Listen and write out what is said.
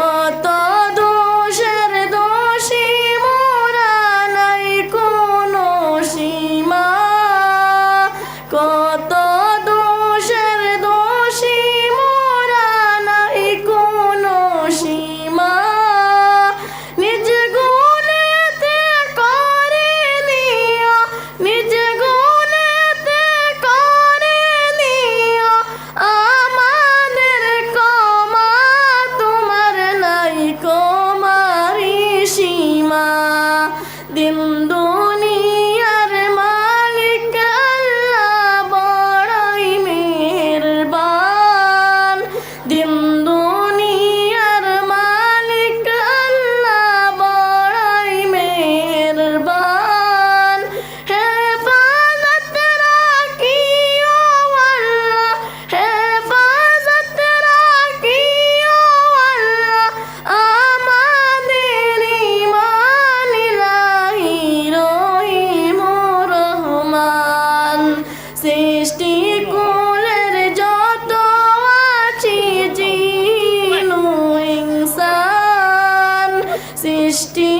কত দোষের দোষী মোরা নাই কোনো সীমা, কত দোষের দোষী মোরা নাই কোনো সীমা। নিজ গুণেতে করে নিও, নিজ গুণেতে করে নিও আমাদের ক্ষমা, তোমার নাই কমারি সীমা। দিন দুনিয়ার মালিক আল্লাহ বড়ই মেহেরবান, দিন দুনিয়ার মালিক আল্লাহ বড়ই মেহেরবান। হেফাজত রাখিও আল্লাহ, হেফাজত রাখিও আল্লাহ আমাদের ঈমান ইলাহি রহিম রহমান। সৃষ্টি কুলের যত আছি জিন ও ইনসান, সৃষ্টি